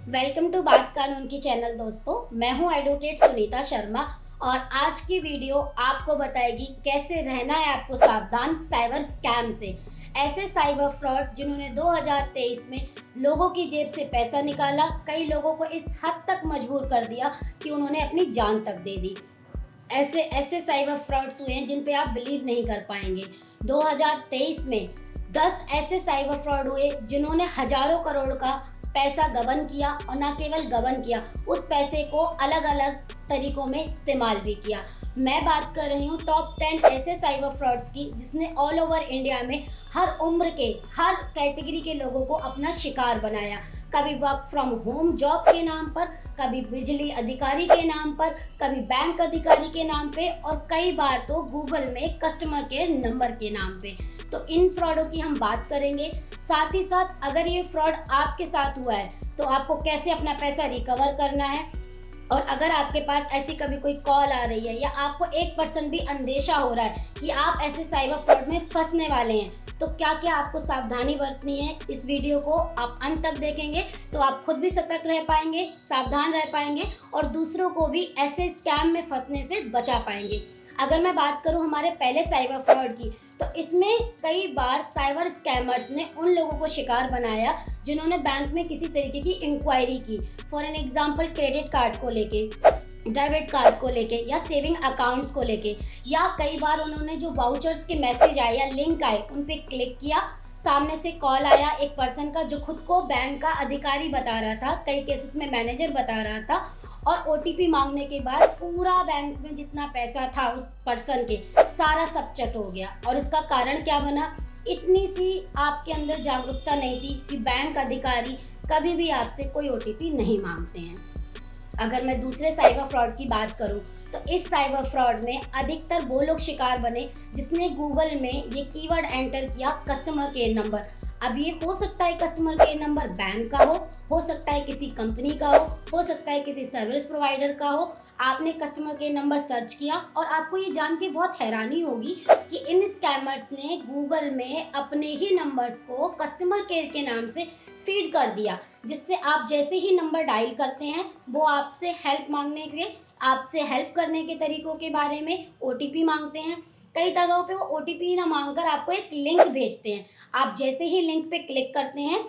Welcome to बात कानून की चैनल दोस्तों। मैं हूं एडवोकेट सुनीता शर्मा और आज की वीडियो आपको बताएगी कैसे रहना है आपको सावधान साइबर स्कैम से। ऐसे साइबर फ्रॉड जिन्होंने 2023 में लोगों की जेब से पैसा निकाला, कई लोगों को इस हद तक मजबूर कर दिया कि उन्होंने अपनी जान तक दे दी। ऐसे ऐसे साइबर फ्रॉड्स हुए हैं जिन पे आप बिलीव नहीं कर पाएंगे। 2023 में 10 ऐसे साइबर फ्रॉड हुए जिन्होंने हजारों करोड़ का पैसा गबन किया, और न केवल गबन किया, उस पैसे को अलग अलग तरीकों में इस्तेमाल भी किया। मैं बात कर रही हूँ टॉप 10 ऐसे साइबर फ्रॉड्स की जिसने ऑल ओवर इंडिया में हर उम्र के, हर कैटेगरी के लोगों को अपना शिकार बनाया। कभी वर्क फ्रॉम होम जॉब के नाम पर, कभी बिजली अधिकारी के नाम पर, कभी बैंक अधिकारी के नाम पे, और कई बार तो गूगल में कस्टमर केयर नंबर के नाम पे। तो इन फ्रॉडों की हम बात करेंगे। साथ ही साथ अगर ये फ्रॉड आपके साथ हुआ है तो आपको कैसे अपना पैसा रिकवर करना है, और अगर आपके पास ऐसी कभी कोई कॉल आ रही है या आपको 1% भी अंदेशा हो रहा है कि आप ऐसे साइबर फ्रॉड में फंसने वाले हैं, तो क्या क्या आपको सावधानी बरतनी है। इस वीडियो को आप अंत तक देखेंगे तो आप खुद भी सतर्क रह पाएंगे, सावधान रह पाएंगे और दूसरों को भी ऐसे स्कैम में फंसने से बचा पाएंगे। अगर मैं बात करूं हमारे पहले साइबर फ्रॉड की, तो इसमें कई बार साइबर स्कैमर्स ने उन लोगों को शिकार बनाया जिन्होंने बैंक में किसी तरीके की इंक्वायरी की। For an example, credit card को लेके, डेबिट कार्ड को लेके, या सेविंग अकाउंट्स को लेके, या कई बार उन्होंने जो वाउचर्स के मैसेज आए या लिंक आए उन पे क्लिक किया। सामने से कॉल आया एक पर्सन का जो खुद को बैंक का अधिकारी बता रहा था, कई केसेस में मैनेजर बता रहा था, और ओटीपी मांगने के बाद पूरा बैंक में जितना पैसा था उस पर्सन के, सारा सब चट हो गया। और इसका कारण क्या बना? इतनी सी आपके अंदर जागरूकता नहीं थी कि बैंक अधिकारी कभी भी आपसे कोई ओटीपी नहीं मांगते हैं। अगर मैं दूसरे साइबर फ्रॉड की बात करूं, तो इस साइबर फ्रॉड में अधिकतर वो लोग शिकार बने जिसने गूगल में ये कीवर्ड एंटर किया, कस्टमर केयर नंबर। अब ये हो सकता है कस्टमर केयर नंबर बैंक का हो सकता है किसी कंपनी का हो सकता है किसी सर्विस प्रोवाइडर का हो। आपने कस्टमर केयर नंबर सर्च किया और आपको ये जान के बहुत हैरानी होगी कि इन स्कैमर्स ने गूगल में अपने ही नंबर्स को कस्टमर केयर के नाम से फीड कर दिया, जिससे आप जैसे ही नंबर डायल करते हैं वो आपसे हेल्प मांगने के लिए, आपसे हेल्प करने के तरीकों के बारे में ओटीपी मांगते हैं। कई जगहों पे वो ओटीपी ना मांगकर आपको एक लिंक भेजते हैं। आप जैसे ही लिंक पे क्लिक करते हैं,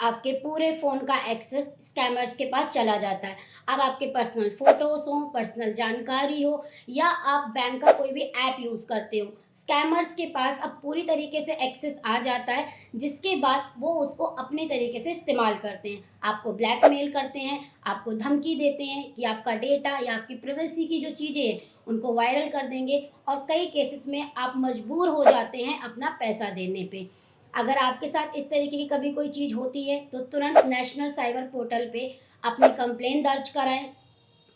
आपके पूरे फ़ोन का एक्सेस स्कैमर्स के पास चला जाता है। अब आपके पर्सनल फ़ोटोज़ हों, पर्सनल जानकारी हो, या आप बैंक का कोई भी ऐप यूज़ करते हो, स्कैमर्स के पास अब पूरी तरीके से एक्सेस आ जाता है, जिसके बाद वो उसको अपने तरीके से इस्तेमाल करते हैं। आपको ब्लैकमेल करते हैं, आपको धमकी देते हैं कि आपका डेटा या आपकी प्राइवेसी की जो चीज़ें हैं उनको वायरल कर देंगे, और कई केसेस में आप मजबूर हो जाते हैं अपना पैसा देने पे। अगर आपके साथ इस तरीके की कभी कोई चीज़ होती है तो तुरंत नेशनल साइबर पोर्टल पे अपनी कंप्लेन दर्ज कराएं।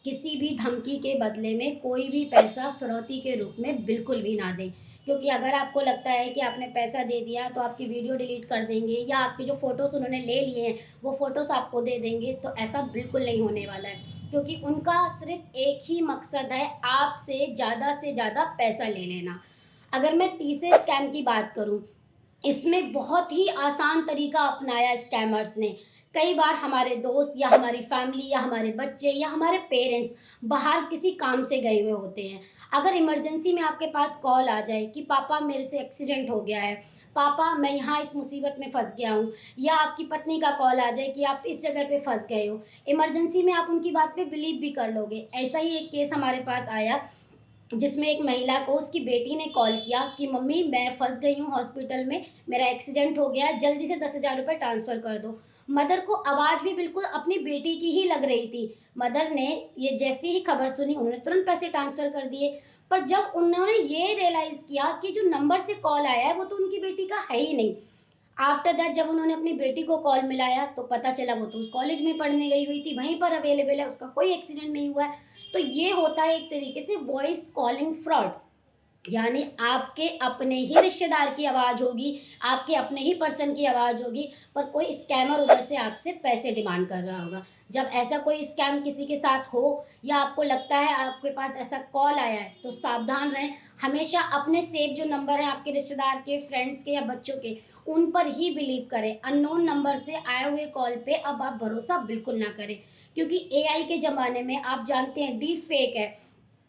किसी भी धमकी के बदले में कोई भी पैसा फिरौती के रूप में बिल्कुल भी ना दें, क्योंकि अगर आपको लगता है कि आपने पैसा दे दिया तो आपकी वीडियो डिलीट कर देंगे या आपके जो फ़ोटोज़ उन्होंने ले लिए हैं वो फ़ोटोज़ आपको दे देंगे, तो ऐसा बिल्कुल नहीं होने वाला है। क्योंकि उनका सिर्फ एक ही मकसद है, आपसे से ज़्यादा पैसा ले लेना। अगर मैं तीसरे स्कैम की बात करूं, इसमें बहुत ही आसान तरीका अपनाया स्कैमर्स ने। कई बार हमारे दोस्त या हमारी फैमिली या हमारे बच्चे या हमारे पेरेंट्स बाहर किसी काम से गए हुए होते हैं। अगर इमरजेंसी में आपके पास कॉल आ जाए कि पापा मेरे से एक्सीडेंट हो गया है, पापा मैं यहाँ इस मुसीबत में फंस गया हूँ, या आपकी पत्नी का कॉल आ जाए कि आप इस जगह पे फंस गए हो, इमरजेंसी में आप उनकी बात पे बिलीव भी कर लोगे। ऐसा ही एक केस हमारे पास आया जिसमें एक महिला को उसकी बेटी ने कॉल किया कि मम्मी मैं फंस गई हूँ हॉस्पिटल में, मेरा एक्सीडेंट हो गया है, जल्दी से 10,000 रुपये ट्रांसफ़र कर दो। मदर को आवाज़ भी बिल्कुल अपनी बेटी की ही लग रही थी। मदर ने ये जैसे ही खबर सुनी उन्होंने तुरंत पैसे ट्रांसफ़र कर दिए। पर जब उन्होंने ये रियलाइज़ किया कि जो नंबर से कॉल आया है वो तो उनकी बेटी का है ही नहीं। आफ्टर दैट जब उन्होंने अपनी बेटी को कॉल मिलाया तो पता चला वो तो उस कॉलेज में पढ़ने गई हुई थी, वहीं पर अवेलेबल है, उसका कोई एक्सीडेंट नहीं हुआ है। तो ये होता है एक तरीके से वॉइस कॉलिंग फ्रॉड, यानी आपके अपने ही रिश्तेदार की आवाज़ होगी, आपके अपने ही पर्सन की आवाज़ होगी, पर कोई स्कैमर उधर से आपसे पैसे डिमांड कर रहा होगा। जब ऐसा कोई स्कैम किसी के साथ हो या आपको लगता है आपके पास ऐसा कॉल आया है, तो सावधान रहें। हमेशा अपने सेव जो नंबर हैं आपके रिश्तेदार के, फ्रेंड्स के या बच्चों के, उन पर ही बिलीव करें। अननोन नंबर से आए हुए कॉल पे अब आप भरोसा बिल्कुल ना करें, क्योंकि एआई के ज़माने में आप जानते हैं डीप फेक है,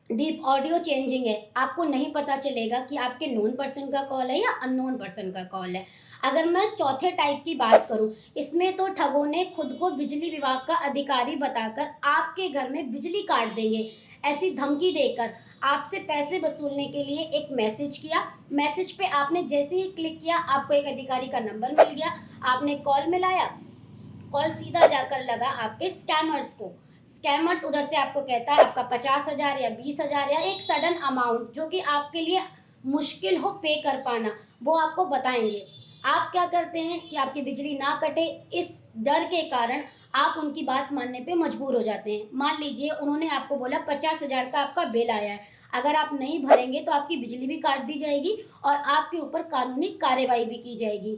डीप ऑडियो चेंजिंग है। आपको नहीं पता चलेगा कि आपके नोन पर्सन का कॉल है या अननोन पर्सन का कॉल है। अगर मैं चौथे टाइप की बात करूं, इसमें तो ठगों ने खुद को बिजली विभाग का अधिकारी बताकर आपके घर में बिजली काट देंगे ऐसी धमकी देकर आपसे पैसे वसूलने के लिए एक मैसेज किया। मैसेज पे आपने जैसे ही क्लिक किया, आपको एक अधिकारी का नंबर मिल गया, आपने कॉल मिलाया, कॉल सीधा जाकर लगा आपके स्कैमर्स को। स्कैमर्स उधर से आपको कहता है आपका 50,000 या 20,000 या एक सडन अमाउंट जो कि आपके लिए मुश्किल हो पे कर पाना, वो आपको बताएंगे। आप क्या करते हैं कि आपकी बिजली ना कटे, इस डर के कारण आप उनकी बात मानने पे मजबूर हो जाते हैं। मान लीजिए उन्होंने आपको बोला 50,000 का आपका बिल आया है, अगर आप नहीं भरेंगे तो आपकी बिजली भी काट दी जाएगी और आपके ऊपर कानूनी कार्रवाई भी की जाएगी।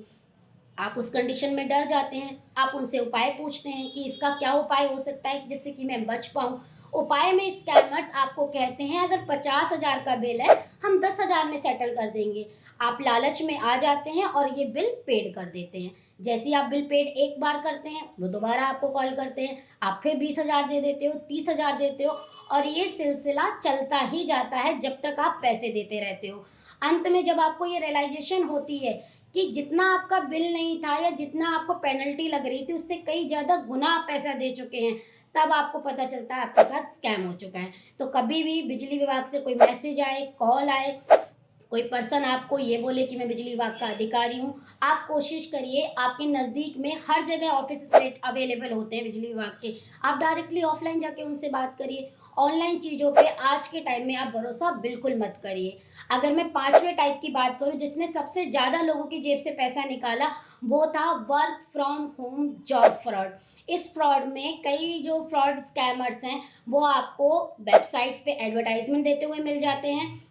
आप उस कंडीशन में डर जाते हैं, आप उनसे उपाय पूछते हैं कि इसका क्या उपाय हो सकता है जिससे कि मैं बच पाऊँ। उपाय में स्कैमर्स आपको कहते हैं अगर 50,000 का बिल है, हम 10,000 में सेटल कर देंगे। आप लालच में आ जाते हैं और ये बिल पेड कर देते हैं। जैसे ही आप बिल पेड एक बार करते हैं, वो दोबारा आपको कॉल करते हैं, आप फिर 20,000 दे देते हो, 30,000 देते हो और ये सिलसिला चलता ही जाता है जब तक आप पैसे देते रहते हो। अंत में जब आपको ये रियलाइज़ेशन होती है कि जितना आपका बिल नहीं था या जितना आपको पेनल्टी लग रही थी उससे कई ज़्यादा गुना आप पैसा दे चुके हैं, तब आपको पता चलता है आपके साथ स्कैम हो चुका है। तो कभी भी बिजली विभाग से कोई मैसेज आए, कॉल आए, कोई पर्सन आपको ये बोले कि मैं बिजली विभाग का अधिकारी हूँ, आप कोशिश करिए, आपके नज़दीक में हर जगह ऑफिस रेट अवेलेबल होते हैं बिजली विभाग के, आप डायरेक्टली ऑफलाइन जाके उनसे बात करिए। ऑनलाइन चीज़ों पे आज के टाइम में आप भरोसा बिल्कुल मत करिए। अगर मैं पांचवें टाइप की बात करूँ जिसने सबसे ज़्यादा लोगों की जेब से पैसा निकाला, वो था work from home job fraud. इस फ्रॉड में कई जो फ्रॉड स्कैमर्स हैं वो आपको वेबसाइट्स पे एडवर्टाइजमेंट देते हुए मिल जाते हैं।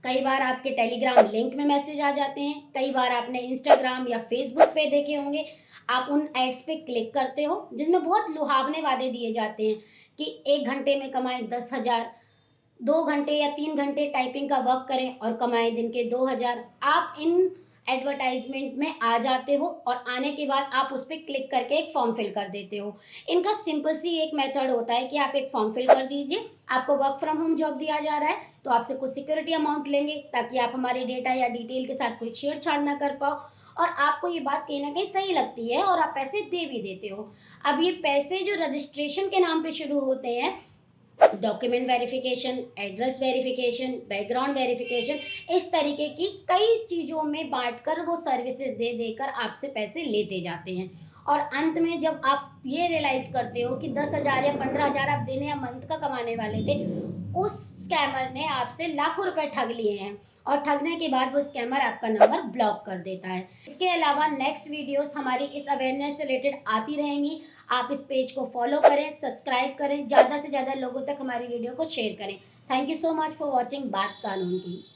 कई बार आपके टेलीग्राम लिंक में मैसेज आ जाते हैं, कई बार आपने इंस्टाग्राम या फेसबुक पे देखे होंगे, आप उन एड्स पे क्लिक करते हो जिसमें बहुत लुभावने वादे दिए जाते हैं कि 1 घंटे में कमाएं 10,000, 2 घंटे या 3 घंटे टाइपिंग का वर्क करें और कमाएं दिन के 2,000। आप इन एडवर्टाइजमेंट में आ जाते हो और आने के बाद आप उस पर क्लिक करके एक फॉर्म फिल कर देते हो। इनका सिंपल सी एक मेथड होता है कि आप एक फॉर्म फिल कर दीजिए, आपको वर्क फ्रॉम होम जॉब दिया जा रहा है तो आपसे कुछ सिक्योरिटी अमाउंट लेंगे ताकि आप हमारे डेटा या डिटेल के साथ कोई छेड़छाड़ ना कर पाओ, और आपको ये बात कहीं ना कहीं सही लगती है और आप पैसे दे भी देते हो। अब ये पैसे जो रजिस्ट्रेशन के नाम पे शुरू होते हैं, document verification, address verification, background verification, इस तरीके की कई चीज़ों में बांटकर वो सर्विसेज दे देकर आपसे पैसे लेते जाते हैं। और अंत में जब आप ये रियलाइज़ करते हो कि 10,000 या 15,000 आप देने या मंथ का कमाने वाले थे, उस स्कैमर ने आपसे लाखों रुपए ठग लिए हैं और ठगने के बाद वो स्कैमर आपका नंबर ब्लॉक कर देता है। इसके अलावा नेक्स्ट वीडियोस हमारी इस अवेयरनेस से रिलेटेड आती रहेंगी। आप इस पेज को फॉलो करें, सब्सक्राइब करें, ज़्यादा से ज़्यादा लोगों तक हमारी वीडियो को शेयर करें। Thank you so much for watching बात कानून की।